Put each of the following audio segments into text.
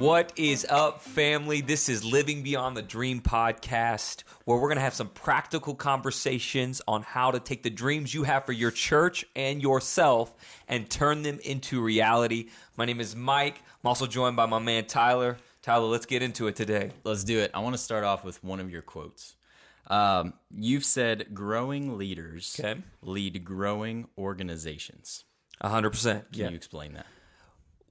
What is up, family? This is Living Beyond the Dream podcast, where we're going to have some practical conversations on how to take the dreams you have for your church and yourself and turn them into reality. My name is Mike. I'm also joined by my man, Tyler. Tyler, let's get into it today. Let's do it. I want to start off with one of your quotes. You've said growing leaders lead growing organizations. 100%. Can you explain that?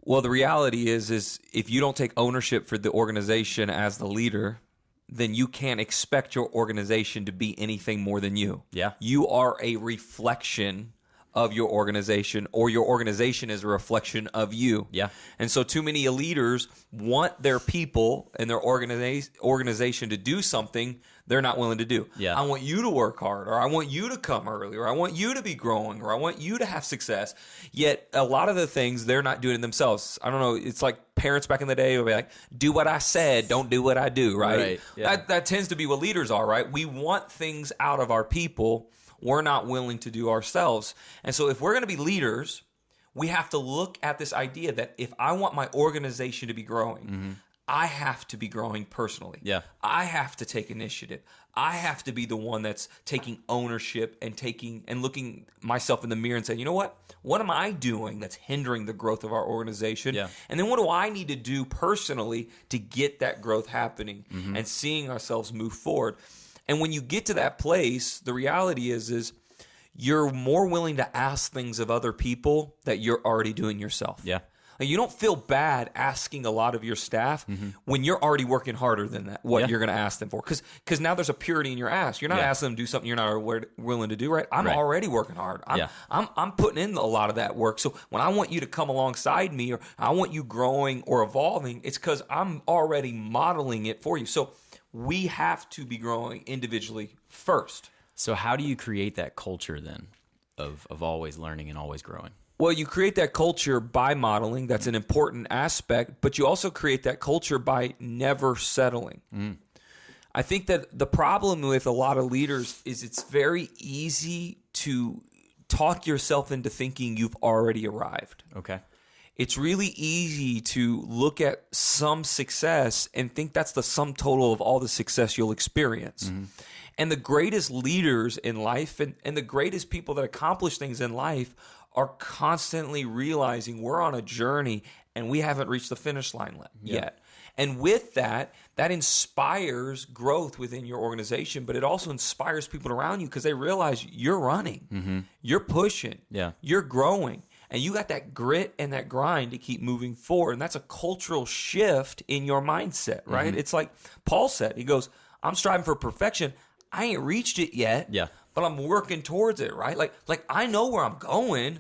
Well, the reality is if you don't take ownership for the organization as the leader, then you can't expect your organization to be anything more than you. Yeah. You are a reflection of your organization, or your organization is a reflection of you. Yeah. And so too many leaders want their people and their organization to do something they're not willing to do. Yeah. I want you to work hard, or I want you to come early, or I want you to be growing, or I want you to have success. Yet a lot of the things they're not doing it themselves. I don't know. It's like parents back in the day would be like, do what I said, don't do what I do, right? Yeah. That tends to be what leaders are, right? We want things out of our people we're not willing to do ourselves. And so if we're going to be leaders, we have to look at this idea that if I want my organization to be growing, I have to be growing personally. Yeah. I have to take initiative. I have to be the one that's taking ownership and looking myself in the mirror and saying, you know what? What am I doing that's hindering the growth of our organization? Yeah. And then what do I need to do personally to get that growth happening and seeing ourselves move forward? And when you get to that place, the reality is you're more willing to ask things of other people that you're already doing yourself. Yeah. Like, you don't feel bad asking a lot of your staff when you're already working harder than that, what you're going to ask them for. Because now there's a purity in your ask. You're not asking them to do something you're not willing to do, right? I'm already working hard. I'm putting in a lot of that work. So when I want you to come alongside me, or I want you growing or evolving, it's because I'm already modeling it for you. So we have to be growing individually first. So how do you create that culture then of always learning and always growing? Well, you create that culture by modeling. That's an important aspect. But you also create that culture by never settling. I think that the problem with a lot of leaders is it's very easy to talk yourself into thinking you've already arrived. Okay. It's really easy to look at some success and think that's the sum total of all the success you'll experience. And the greatest leaders in life and the greatest people that accomplish things in life are constantly realizing we're on a journey and we haven't reached the finish line yet. And with that inspires growth within your organization, but it also inspires people around you because they realize you're running, you're pushing, you're growing. And you got that grit and that grind to keep moving forward. And that's a cultural shift in your mindset, right? It's like Paul said, he goes, I'm striving for perfection. I ain't reached it yet, but I'm working towards it, right? Like I know where I'm going.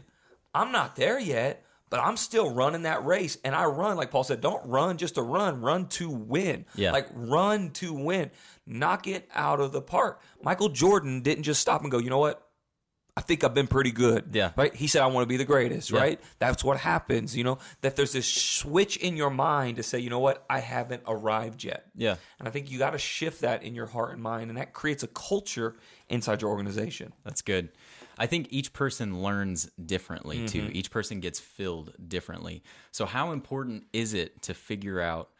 I'm not there yet, but I'm still running that race. And I run, like Paul said, don't run just to run to win. Like run to win. Knock it out of the park. Michael Jordan didn't just stop and go, you know what? I think I've been pretty good. Right? He said, I want to be the greatest, right? That's what happens, that there's this switch in your mind to say, you know what? I haven't arrived yet. And I think you got to shift that in your heart and mind, and that creates a culture inside your organization. That's good. I think each person learns differently too. Each person gets filled differently. So how important is it to figure out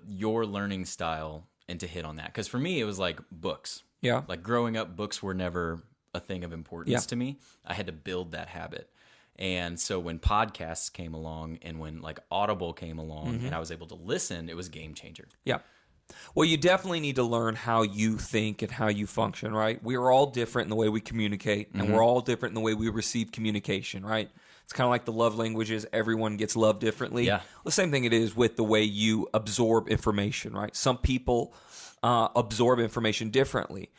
your learning style and to hit on that? Because for me, it was like books. Like growing up, books were never a thing of importance to me. I had to build that habit. And so when podcasts came along and when like Audible came along and I was able to listen, it was a game changer. Well, you definitely need to learn how you think and how you function, right? We are all different in the way we communicate, and we're all different in the way we receive communication, right? It's kind of like the love languages. Everyone gets love differently. The same thing it is with the way you absorb information, right? Some people absorb information differently.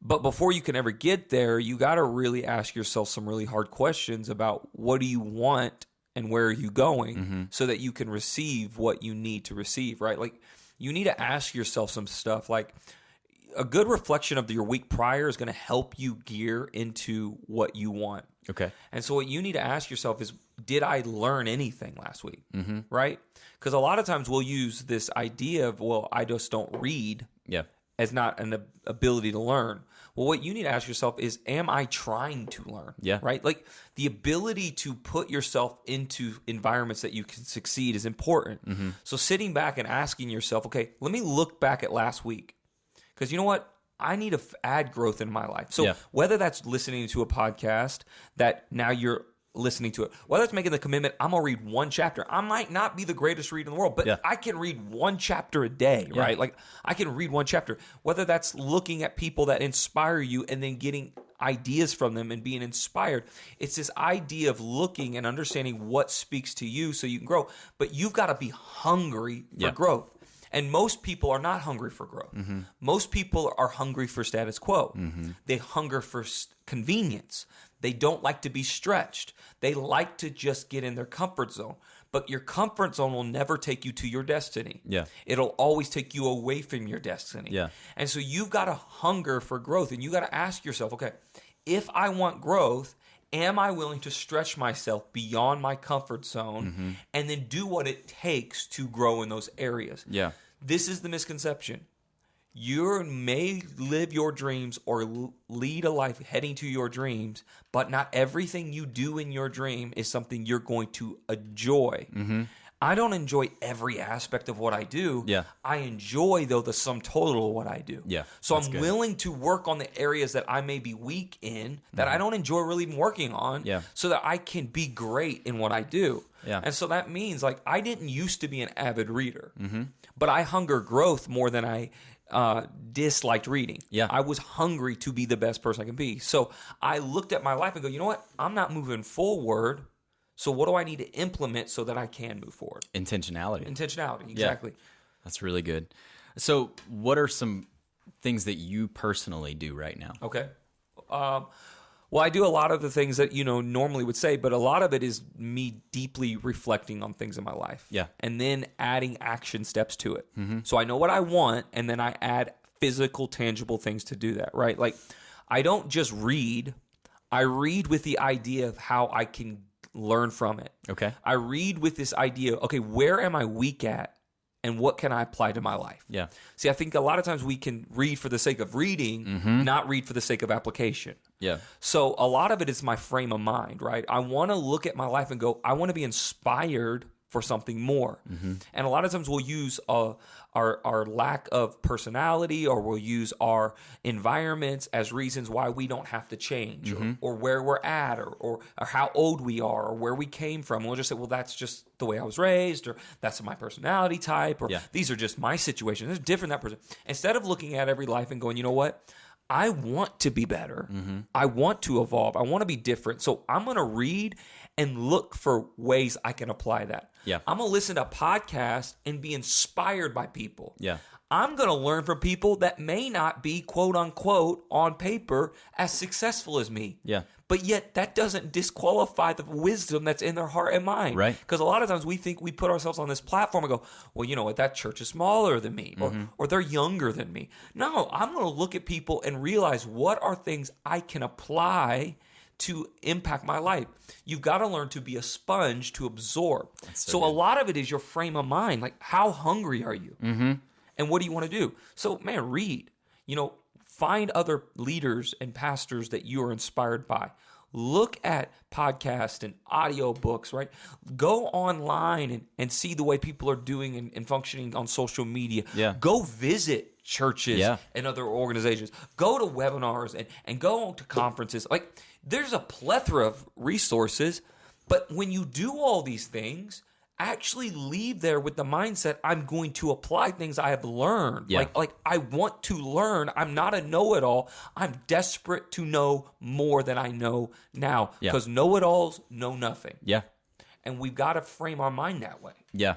But before you can ever get there, you got to really ask yourself some really hard questions about what do you want and where are you going so that you can receive what you need to receive, right? Like, you need to ask yourself some stuff like a good reflection of your week prior is going to help you gear into what you want. Okay. And so what you need to ask yourself is, did I learn anything last week? Right? Because a lot of times we'll use this idea of, well, I just don't read. as not an ability to learn. Well, what you need to ask yourself is, am I trying to learn? Yeah. Right? Like, the ability to put yourself into environments that you can succeed is important. Mm-hmm. So sitting back and asking yourself, okay, let me look back at last week. Because you know what? I need to add growth in my life. So whether that's listening to a podcast that now you're listening to it, whether it's making the commitment, I'm going to read one chapter. I might not be the greatest reader in the world, but I can read one chapter a day, right? Like, I can read one chapter. Whether that's looking at people that inspire you and then getting ideas from them and being inspired. It's this idea of looking and understanding what speaks to you so you can grow. But you've got to be hungry for growth. And most people are not hungry for growth. Mm-hmm. Most people are hungry for status quo. Mm-hmm. They hunger for convenience. They don't like to be stretched. They like to just get in their comfort zone. But your comfort zone will never take you to your destiny. Yeah. It'll always take you away from your destiny. Yeah. And so you've got to hunger for growth. And you got to ask yourself, okay, if I want growth, am I willing to stretch myself beyond my comfort zone and then do what it takes to grow in those areas? Yeah. This is the misconception. You may live your dreams or lead a life heading to your dreams, but not everything you do in your dream is something you're going to enjoy. Mm-hmm. I don't enjoy every aspect of what I do. Yeah. I enjoy, though, the sum total of what I do. Yeah. So I'm willing to work on the areas that I may be weak in, that I don't enjoy really working on, so that I can be great in what I do. Yeah. And so that means, like, I didn't used to be an avid reader, but I hunger growth more than I disliked reading. Yeah. I was hungry to be the best person I can be. So I looked at my life and go, you know what? I'm not moving forward. So what do I need to implement so that I can move forward? Intentionality, exactly. Yeah. That's really good. So what are some things that you personally do right now? Okay. Well, I do a lot of the things that, normally would say, but a lot of it is me deeply reflecting on things in my life. Yeah. And then adding action steps to it. Mm-hmm. So I know what I want, and then I add physical, tangible things to do that, right? Like, I don't just read. I read with the idea of how I can learn from it. Okay. I read with this idea, okay, where am I weak at and what can I apply to my life? Yeah. See, I think a lot of times we can read for the sake of reading, not read for the sake of application. Yeah. So a lot of it is my frame of mind, right? I want to look at my life and go, I want to be inspired for something more. Mm-hmm. And a lot of times we'll use our lack of personality, or we'll use our environments as reasons why we don't have to change, or where we're at, or how old we are, or where we came from. We'll just say, well, that's just the way I was raised, or that's my personality type, or these are just my situations. It's different that person. Instead of looking at every life and going, you know what? I want to be better. Mm-hmm. I want to evolve. I want to be different. So I'm going to read and look for ways I can apply that. Yeah. I'm going to listen to podcasts and be inspired by people. Yeah. I'm going to learn from people that may not be, quote unquote, on paper as successful as me. Yeah. But yet that doesn't disqualify the wisdom that's in their heart and mind. Right. Because a lot of times we think we put ourselves on this platform and go, well, you know what, that church is smaller than me, or they're younger than me. No, I'm going to look at people and realize what are things I can apply to impact my life. You've got to learn to be a sponge to absorb. So a lot of it is your frame of mind. Like, how hungry are you? And what do you want to do? So, man, read. Find other leaders and pastors that you are inspired by. Look at podcasts and audio books, right? Go online and see the way people are doing and functioning on social media. Yeah. Go visit churches and other organizations. Go to webinars and go to conferences. Like, there's a plethora of resources, but when you do all these things, actually leave there with the mindset, I'm going to apply things I have learned. Yeah. Like I want to learn. I'm not a know-it-all. I'm desperate to know more than I know now, because know-it-alls know nothing. Yeah. And we've got to frame our mind that way. Yeah.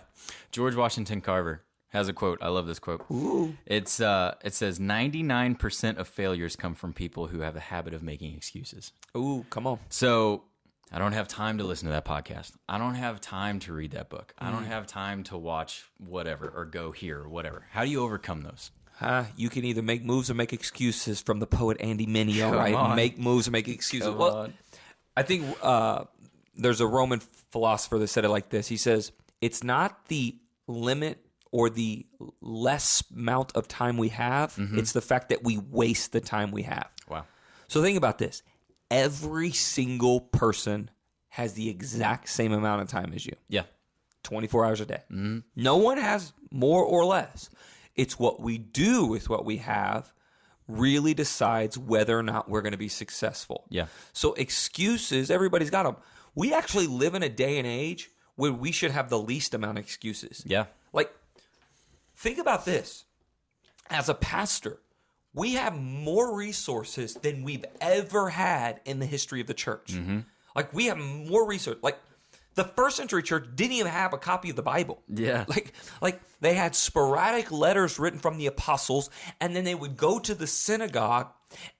George Washington Carver has a quote. I love this quote. Ooh. It says 99% of failures come from people who have a habit of making excuses. Ooh, come on. So I don't have time to listen to that podcast. I don't have time to read that book. I don't have time to watch whatever, or go here, or whatever. How do you overcome those? You can either make moves or make excuses, from the poet Andy Mineo, right? On. Make moves or make excuses. Well, I think there's a Roman philosopher that said it like this. He says, it's not the limit or the less amount of time we have. It's the fact that we waste the time we have. Wow. So think about this. Every single person has the exact same amount of time as you. Yeah. 24 hours a day. No one has more or less. It's what we do with what we have really decides whether or not we're going to be successful. Yeah. So excuses, everybody's got them. We actually live in a day and age where we should have the least amount of excuses. Yeah. Like, think about this. As a pastor, we have more resources than we've ever had in the history of the church. Like, we have more resources. Like, the first century church didn't even have a copy of the Bible. Yeah. Like they had sporadic letters written from the apostles, and then they would go to the synagogue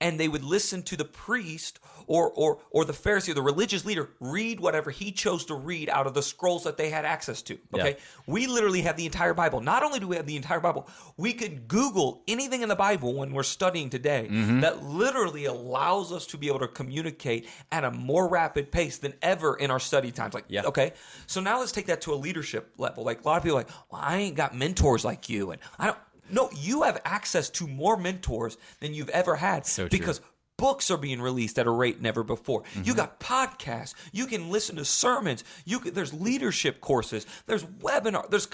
and they would listen to the priest or the Pharisee or the religious leader read whatever he chose to read out of the scrolls that they had access to. Okay. Yeah. We literally have the entire Bible. Not only do we have the entire Bible, we could Google anything in the Bible when we're studying today that literally allows us to be able to communicate at a more rapid pace than ever in our study times. Like, okay. So now let's take that to a leadership level. Like, a lot of people are like, well, I ain't got mentors like you, and I don't. No, you have access to more mentors than you've ever had. So true. Because books are being released at a rate never before. You got podcasts. You can listen to sermons. There's leadership courses. There's webinars. There's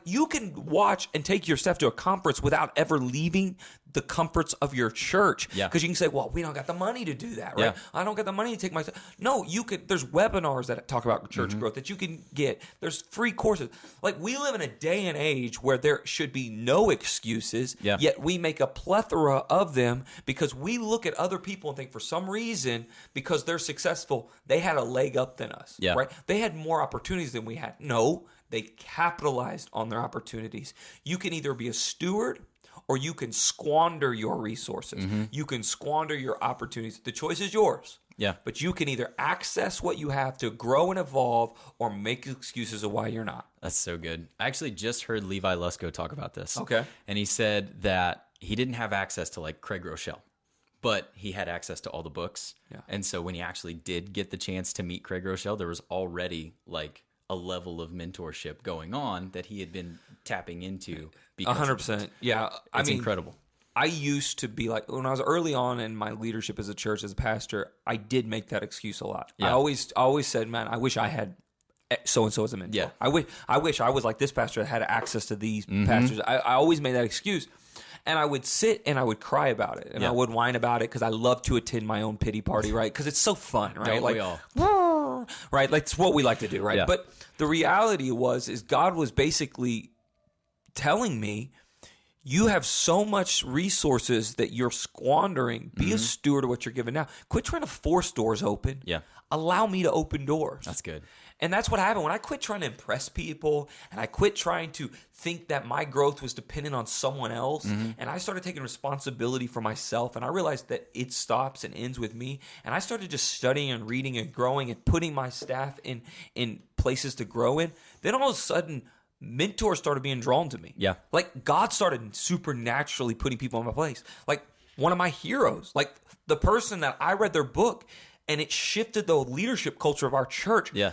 you can watch and take your staff to a conference without ever leaving the comforts of your church. Yeah. Because you can say, well, we don't got the money to do that, right? Yeah. I don't got the money to take my... No, you could... There's webinars that talk about church growth that you can get. There's free courses. Like, we live in a day and age where there should be no excuses, yet we make a plethora of them because we look at other people and think for some reason, because they're successful, they had a leg up than us, right? They had more opportunities than we had. No, they capitalized on their opportunities. You can either be a steward or you can squander your resources. You can squander your opportunities. The choice is yours. Yeah. But you can either access what you have to grow and evolve or make excuses of why you're not. That's so good. I actually just heard Levi Lusko talk about this. Okay. And he said that he didn't have access to like Craig Rochelle, but he had access to all the books. Yeah. And so when he actually did get the chance to meet Craig Rochelle, there was already like a level of mentorship going on that he had been tapping into. 100%. Yeah. It's incredible. I used to be like, when I was early on in my leadership as a church, as a pastor, I did make that excuse a lot. Yeah. I always said, man, I wish I had so-and-so as a mentor. Yeah. I wish I was like this pastor that had access to these pastors. I always made that excuse. And I would sit and I would cry about it. And I would whine about it because I love to attend my own pity party, right? Because it's so fun, right? Don't we all? Right? Like, it's what we like to do, right? Yeah. But the reality is God was basically telling me, you have so much resources that you're squandering. Be a steward of what you're given now. Quit trying to force doors open. Yeah. Allow me to open doors. That's good. And that's what happened when I quit trying to impress people and I quit trying to think that my growth was dependent on someone else. And I started taking responsibility for myself. And I realized that it stops and ends with me. And I started just studying and reading and growing and putting my staff in places to grow in. Then all of a sudden, mentors started being drawn to me. Yeah. Like, God started supernaturally putting people in my place. Like, one of my heroes, like the person that I read their book and it shifted the leadership culture of our church. Yeah.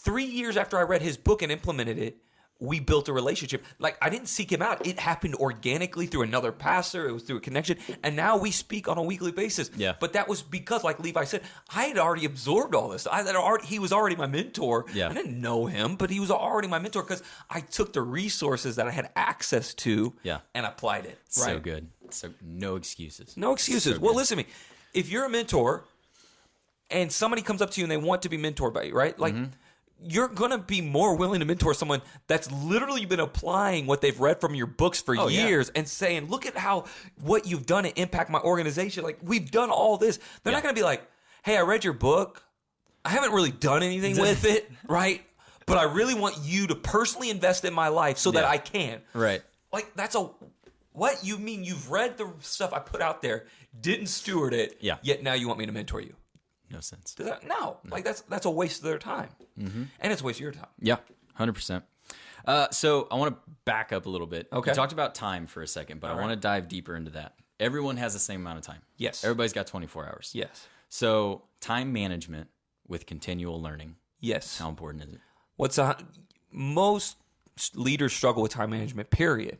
3 years after I read his book and implemented it, we built a relationship. Like, I didn't seek him out. It happened organically through another pastor. It was through a connection. And now we speak on a weekly basis. Yeah. But that was because, like Levi said, I had already absorbed all this. He was already my mentor. Yeah. I didn't know him, but he was already my mentor because I took the resources that I had access to and applied it. Right? So good. So no excuses. No excuses. So well, good. listen to me. If you're a mentor and somebody comes up to you and they want to be mentored by you, right? Like, you're going to be more willing to mentor someone that's literally been applying what they've read from your books for years and saying, look at what you've done to impact my organization. Like, we've done all this. They're not going to be like, hey, I read your book. I haven't really done anything with it, right? But I really want you to personally invest in my life so that I can. Right. Like, what? You mean you've read the stuff I put out there, didn't steward it, yet now you want me to mentor you? No sense. No. Like, that's a waste of their time. And it's a waste of your time. Yeah, 100%. So I want to back up a little bit. Okay. We talked about time for a second, but I want to dive deeper into that. Everyone has the same amount of time. Yes. Everybody's got 24 hours. Yes. So time management with continual learning. Yes. How important is it? Most leaders struggle with time management, period.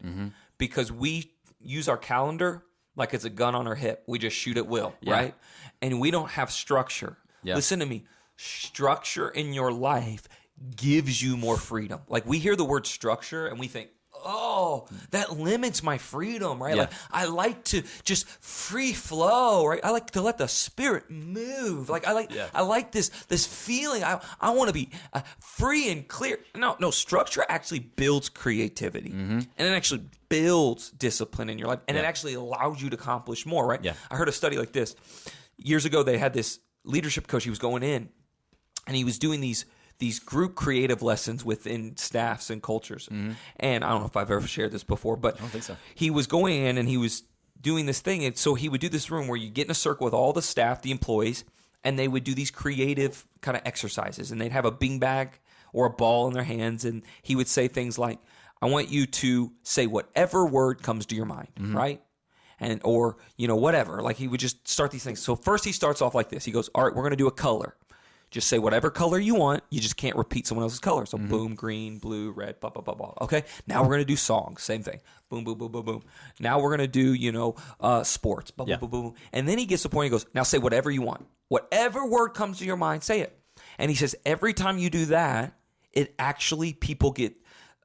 Because we use our calendar like it's a gun on our hip. We just shoot at will, right? And we don't have structure. Listen to me. Structure in your life gives you more freedom. Like, we hear the word structure and we think, oh, that limits my freedom, right? Like, I like to just free flow, right? I like to let the Spirit move. Like, I like this feeling. I want to be free and clear. No, structure actually builds creativity, and it actually builds discipline in your life, and it actually allows you to accomplish more, right? I heard a study like this. Years ago, they had this leadership coach. He was going in, and he was doing these group creative lessons within staffs and cultures. And I don't know if I've ever shared this before, but I don't think so. He was going in and he was doing this thing. And so he would do this room where you get in a circle with all the staff, the employees, and they would do these creative kind of exercises. And they'd have a beanbag or a ball in their hands. And he would say things like, I want you to say whatever word comes to your mind, right? And, or, whatever. Like, he would just start these things. So first he starts off like this. He goes, all right, we're going to do a color. Just say whatever color you want. You just can't repeat someone else's color. So boom, green, blue, red, blah, blah, blah, blah. Okay? Now we're going to do songs. Same thing. Boom, boom, boom, boom, boom. Now we're going to do, sports. Blah, blah, blah, blah. And then he gets to the point, he goes, now say whatever you want. Whatever word comes to your mind, say it. And he says, every time you do that, it actually, people get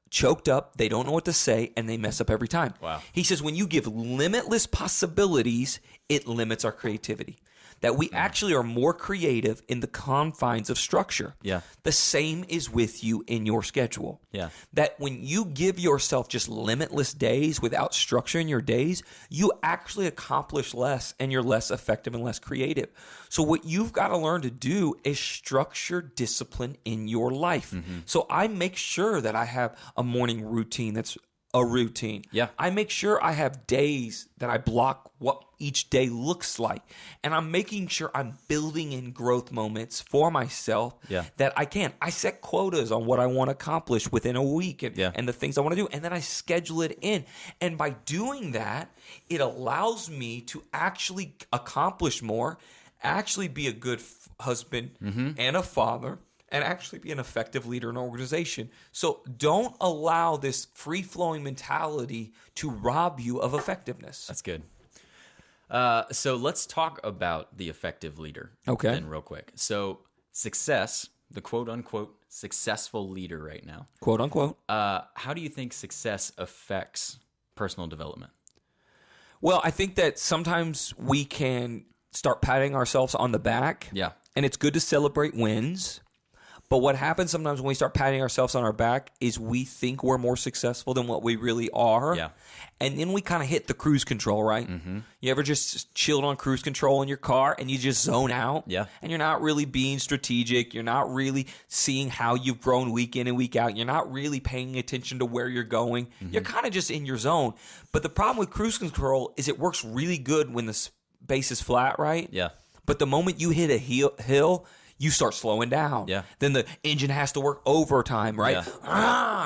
choked up, they don't know what to say, and they mess up every time. Wow. He says, when you give limitless possibilities, it limits our creativity. That we actually are more creative in the confines of structure. The same is with you in your schedule. That when you give yourself just limitless days without structure in your days, you actually accomplish less and you're less effective and less creative. So what you've got to learn to do is structure discipline in your life. So I make sure that I have a morning routine that's a routine. I make sure I have days that I block what each day looks like. And I'm making sure I'm building in growth moments for myself that I can. I set quotas on what I want to accomplish within a week and the things I want to do. And then I schedule it in. And by doing that, it allows me to actually accomplish more, actually be a good husband and a father, and actually be an effective leader in an organization. So don't allow this free-flowing mentality to rob you of effectiveness. That's good. So let's talk about the effective leader. Then real quick. So success, the quote-unquote successful leader right now. Quote-unquote. How do you think success affects personal development? Well, I think that sometimes we can start patting ourselves on the back. And it's good to celebrate wins. But what happens sometimes when we start patting ourselves on our back is we think we're more successful than what we really are. And then we kind of hit the cruise control, right? You ever just chilled on cruise control in your car and you just zone out? And you're not really being strategic. You're not really seeing how you've grown week in and week out. You're not really paying attention to where you're going. You're kind of just in your zone. But the problem with cruise control is it works really good when the base is flat, right? But the moment you hit a hill, you start slowing down. Then the engine has to work overtime, right?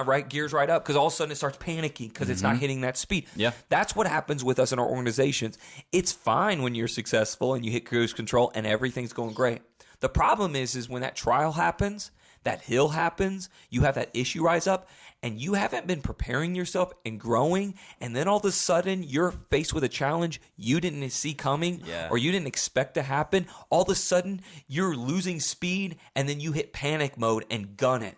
Right, gears right up, because all of a sudden it starts panicking because it's not hitting that speed. That's what happens with us in our organizations. It's fine when you're successful and you hit cruise control and everything's going great. The problem is when that trial happens, that hill happens, you have that issue rise up, and you haven't been preparing yourself and growing, and then all of a sudden you're faced with a challenge you didn't see coming or you didn't expect to happen. All of a sudden you're losing speed, and then you hit panic mode and gun it.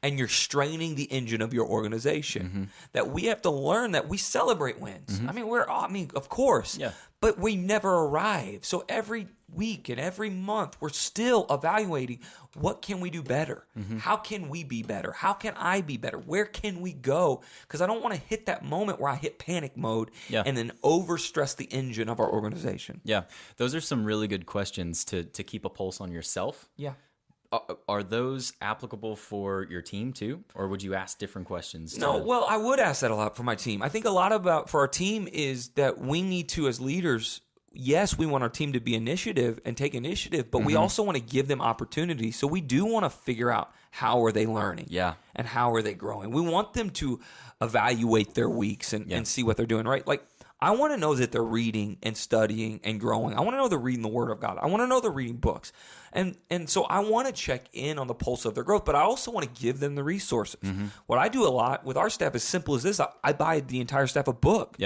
And you're straining the engine of your organization. That we have to learn that we celebrate wins. I mean, of course. But we never arrive. So every week and every month, we're still evaluating what can we do better? How can we be better? How can I be better? Where can we go? Because I don't want to hit that moment where I hit panic mode and then overstress the engine of our organization. Those are some really good questions to keep a pulse on yourself. Are those applicable for your team too? Or would you ask different questions? No, well, I would ask that a lot for my team. I think a lot about for our team is that we need to, as leaders, yes, we want our team to be initiative and take initiative, but we also want to give them opportunities. So we do want to figure out how are they learning and how are they growing. We want them to evaluate their weeks and see what they're doing, right? Like I want to know that they're reading and studying and growing. I want to know they're reading the Word of God. I want to know they're reading books. And so I want to check in on the pulse of their growth, but I also want to give them the resources. What I do a lot with our staff is simple as this. I buy the entire staff a book,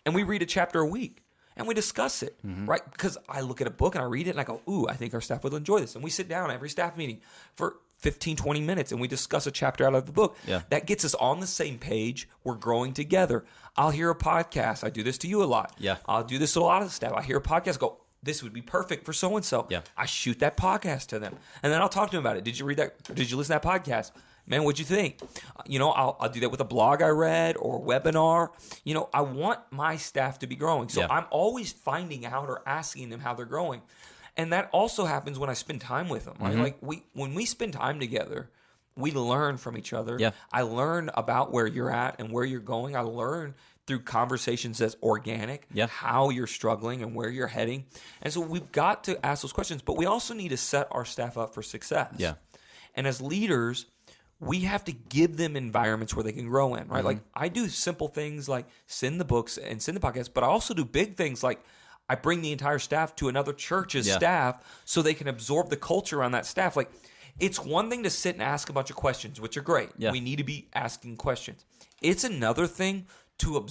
and we read a chapter a week. And we discuss it, right? Because I look at a book and I read it and I go, ooh, I think our staff would enjoy this. And we sit down every staff meeting for 15, 20 minutes and we discuss a chapter out of the book. That gets us on the same page. We're growing together. I'll hear a podcast. I do this to you a lot. I'll do this to a lot of the staff. I hear a podcast, go, this would be perfect for so-and-so. I shoot that podcast to them. And then I'll talk to them about it. Did you read that? Did you listen to that podcast? Man, what'd you think? I'll do that with a blog I read or a webinar. I want my staff to be growing. So I'm always finding out or asking them how they're growing. And that also happens when I spend time with them. Right? Like when we spend time together, we learn from each other. I learn about where you're at and where you're going. I learn through conversations that's organic, how you're struggling and where you're heading. And so we've got to ask those questions, but we also need to set our staff up for success. And as leaders, we have to give them environments where they can grow in, right? Like I do simple things like send the books and send the podcasts, but I also do big things like I bring the entire staff to another church's staff so they can absorb the culture around that staff. Like it's one thing to sit and ask a bunch of questions, which are great. We need to be asking questions. It's another thing to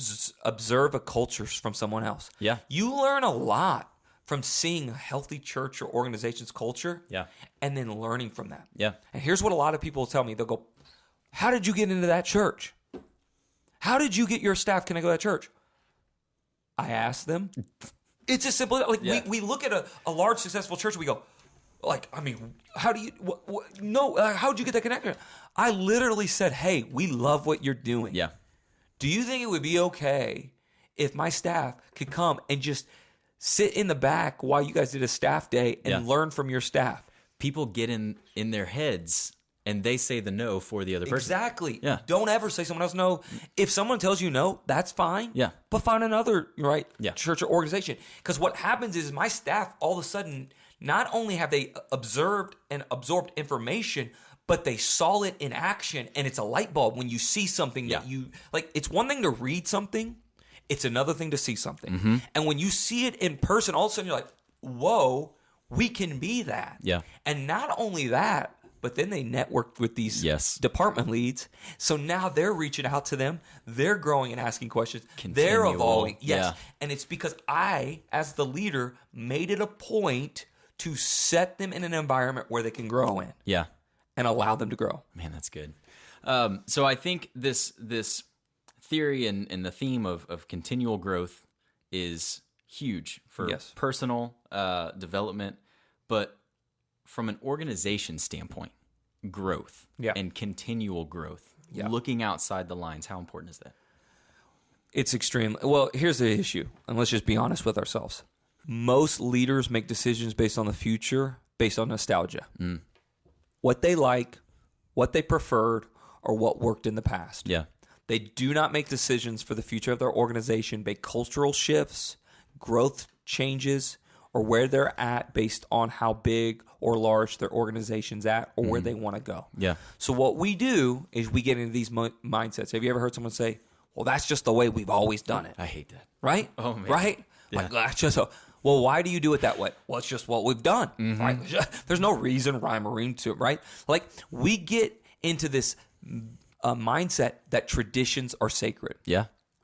observe a culture from someone else. You learn a lot from seeing a healthy church or organization's culture and then learning from that. And here's what a lot of people will tell me. They'll go, how did you get into that church? How did you get your staff connected to that church? I ask them. It's as simple. Like we look at a large successful church and we go, like, I mean, how do you, how'd you get that connection? I literally said, hey, we love what you're doing. Do you think it would be okay if my staff could come and just sit in the back while you guys did a staff day and learn from your staff? People get in their heads and they say the no for the other person. Exactly. Don't ever say someone else no. If someone tells you no, that's fine. But find another church or organization. Because what happens is my staff all of a sudden, not only have they observed and absorbed information, but they saw it in action, and it's a light bulb when you see something that you like. It's one thing to read something. It's another thing to see something. And when you see it in person, all of a sudden you're like, whoa, we can be that. And not only that, but then they networked with these department leads. So now they're reaching out to them. They're growing and asking questions. They're evolving. And it's because I, as the leader, made it a point to set them in an environment where they can grow in. And allow them to grow. Man, that's good. So I think this theory and the theme of continual growth is huge for personal development, but from an organization standpoint, growth and continual growth, looking outside the lines, how important is that? It's extremely, well, here's the issue, and let's just be honest with ourselves. Most leaders make decisions based on the future, based on nostalgia. What they like, what they preferred, or what worked in the past. They do not make decisions for the future of their organization based cultural shifts, growth changes, or where they're at based on how big or large their organization's at or where they want to go. So what we do is we get into these mindsets. Have you ever heard someone say, well, that's just the way we've always done it? I hate that. Right? Oh, man. Right? Like, that's just well, why do you do it that way? Well, it's just what we've done. Right? There's no reason, rhyme, or reason to it, right? Like, we get into this mindset that traditions are sacred.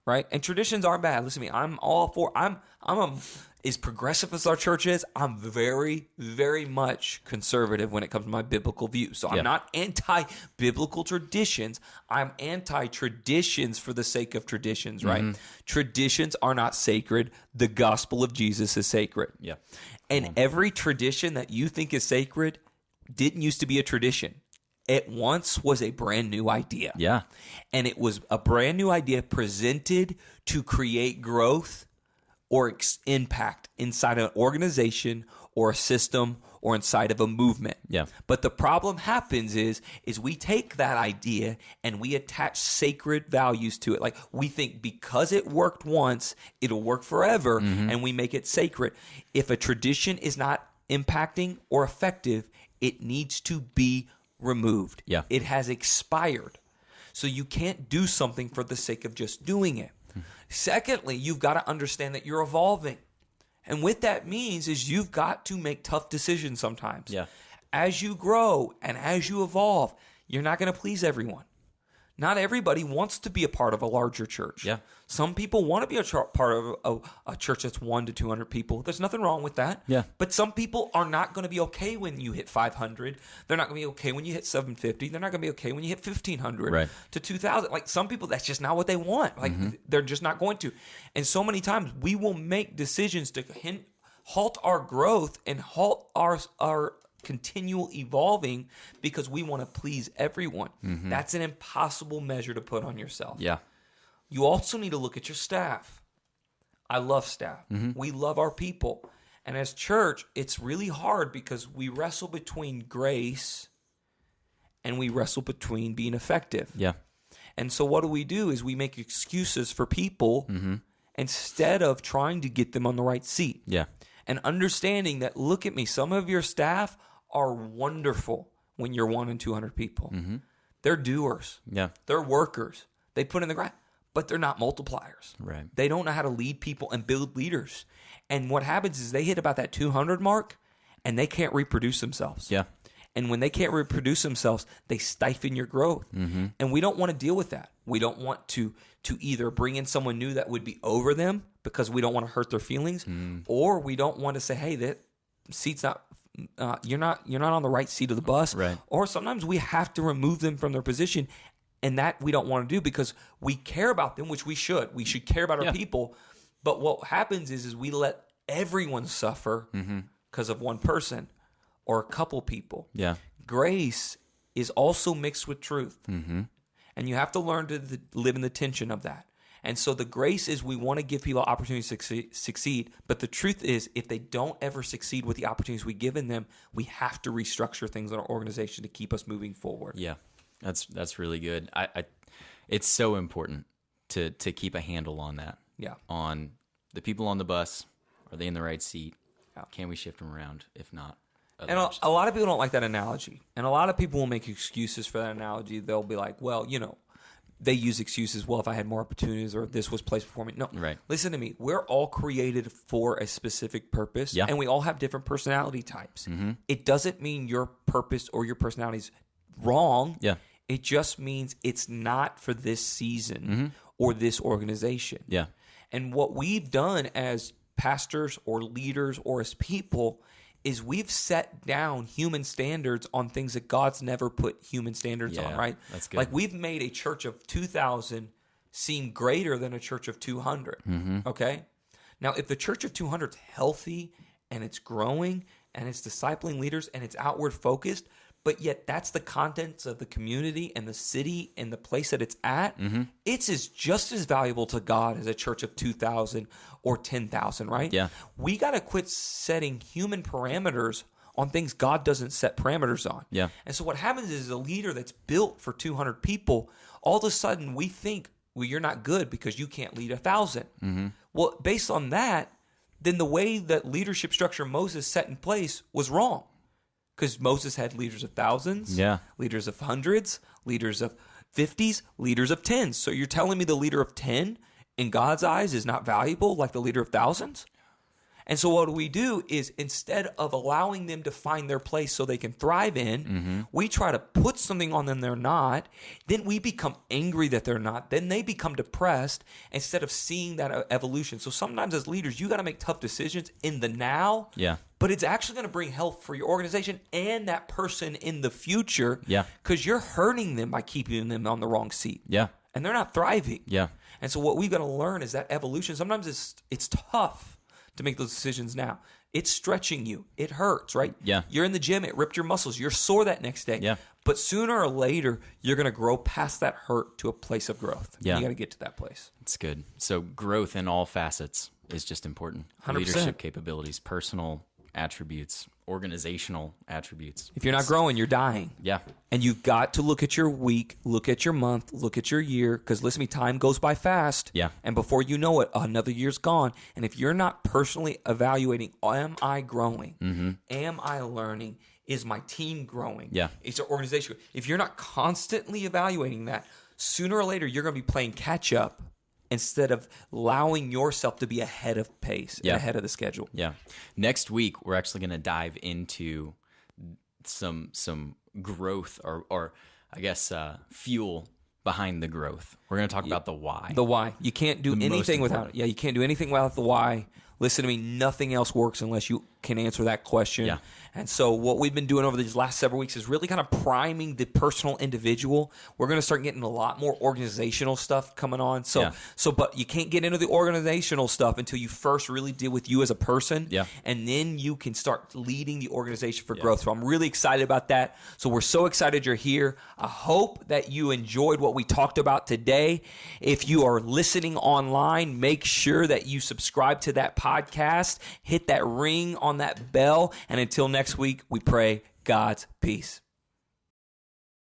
Right? And traditions aren't bad. Listen to me. I'm all for, as progressive as our church is, I'm very, very much conservative when it comes to my biblical views. So I'm not anti-biblical traditions. I'm anti-traditions for the sake of traditions, right? Traditions are not sacred. The gospel of Jesus is sacred. And every tradition that you think is sacred didn't used to be a tradition. It once was a brand new idea. And it was a brand new idea presented to create growth or impact inside an organization or a system or inside of a movement. But the problem happens is we take that idea and we attach sacred values to it. Like, we think because it worked once, it'll work forever, and we make it sacred. If a tradition is not impacting or effective, it needs to be removed. It has expired. So you can't do something for the sake of just doing it. Secondly, you've got to understand that you're evolving. And what that means is you've got to make tough decisions sometimes. Yeah. As you grow and as you evolve, you're not going to please everyone. Not everybody wants to be a part of a larger church. Yeah. Some people want to be part of a church that's 100 to 200 people. There's nothing wrong with that. Yeah. But some people are not going to be okay when you hit 500. They're not going to be okay when you hit 750. They're not going to be okay when you hit 1,500 to 2,000. Like some people, that's just not what they want. Like they're just not going to. And so many times we will make decisions to halt our growth and halt our continual evolving because we want to please everyone. That's an impossible measure to put on yourself. Yeah. You also need to look at your staff. I love staff. We love our people. And as church, it's really hard because we wrestle between grace and we wrestle between being effective. Yeah. And so what do is we make excuses for people instead of trying to get them on the right seat. Yeah. And understanding that, look at me, some of your staff are wonderful when you're 100 and 200 people. They're doers. Yeah. They're workers. They put in the grind, but they're not multipliers. Right. They don't know how to lead people and build leaders. And what happens is they hit about that 200 mark and they can't reproduce themselves. Yeah. And when they can't reproduce themselves, they stifle your growth. And we don't want to deal with that. We don't want to either bring in someone new that would be over them because we don't want to hurt their feelings, or we don't want to say, hey, that seat's not, you're not on the right seat of the bus. Right. Or sometimes we have to remove them from their position, and that we don't want to do because we care about them, which we should. We should care about our people. But what happens is we let everyone suffer because of one person or a couple people. Yeah. Grace is also mixed with truth. And you have to learn to live in the tension of that. And so the grace is we want to give people opportunities to succeed. But the truth is, if they don't ever succeed with the opportunities we've given them, we have to restructure things in our organization to keep us moving forward. Yeah, that's really good. It's so important to keep a handle on that. Yeah. On the people on the bus, are they in the right seat? Yeah. Can we shift them around? If not, and a lot of people don't like that analogy. And a lot of people will make excuses for that analogy. They'll be like, well, they use excuses. Well, if I had more opportunities or this was placed before me. No, right. Listen to me. We're all created for a specific purpose, and we all have different personality types. It doesn't mean your purpose or your personality is wrong. Yeah. It just means it's not for this season or this organization. Yeah. And what we've done as pastors or leaders or as people is we've set down human standards on things that God's never put human standards on, right? That's good. Like we've made a church of 2,000 seem greater than a church of 200, okay? Now, if the church of 200 is healthy and it's growing and it's discipling leaders and it's outward focused, but yet that's the contents of the community and the city and the place that it's at, it's just as valuable to God as a church of 2,000 or 10,000, right? Yeah. We got to quit setting human parameters on things God doesn't set parameters on. Yeah. And so what happens is a leader that's built for 200 people, all of a sudden we think, well, you're not good because you can't lead 1,000. Well, based on that, then the way that leadership structure Moses set in place was wrong. Because Moses had leaders of thousands, leaders of hundreds, leaders of 50s, leaders of 10s. So you're telling me the leader of 10 in God's eyes is not valuable like the leader of thousands? And so what we do is instead of allowing them to find their place so they can thrive in, we try to put something on them they're not. Then we become angry that they're not. Then they become depressed instead of seeing that evolution. So sometimes as leaders, you got to make tough decisions in the now. Yeah. But it's actually going to bring health for your organization and that person in the future. Yeah. Because you're hurting them by keeping them on the wrong seat. Yeah. And they're not thriving. Yeah. And so what we've got to learn is that evolution. Sometimes it's tough to make those decisions now. It's stretching you. It hurts, right? Yeah. You're in the gym. It ripped your muscles. You're sore that next day. Yeah. But sooner or later, you're going to grow past that hurt to a place of growth. Yeah. You got to get to that place. It's good. So growth in all facets is just important. 100%. Leadership capabilities, personal attributes, organizational attributes. If you're not growing, you're dying. Yeah. And you've got to look at your week, look at your month, look at your year, because listen to me, time goes by fast. Yeah. And before you know it, another year's gone. And if you're not personally evaluating, am I growing? Am I learning? Is my team growing? Yeah. Is our organization? If you're not constantly evaluating that, sooner or later, you're going to be playing catch up instead of allowing yourself to be ahead of pace and ahead of the schedule. Yeah. Next week, we're actually going to dive into some growth or I guess fuel behind the growth. We're going to talk about the why. The why. You can't do anything without it. Yeah, you can't do anything without the why. Listen to me, nothing else works unless you can answer that question. Yeah. And so what we've been doing over these last several weeks is really kind of priming the personal individual. We're going to start getting a lot more organizational stuff coming on. But you can't get into the organizational stuff until you first really deal with you as a person. Yeah. And then you can start leading the organization for growth. So I'm really excited about that. So we're so excited you're here. I hope that you enjoyed what we talked about today. If you are listening online, make sure that you subscribe to that podcast, hit that ring on that bell, and until next week, we pray God's peace.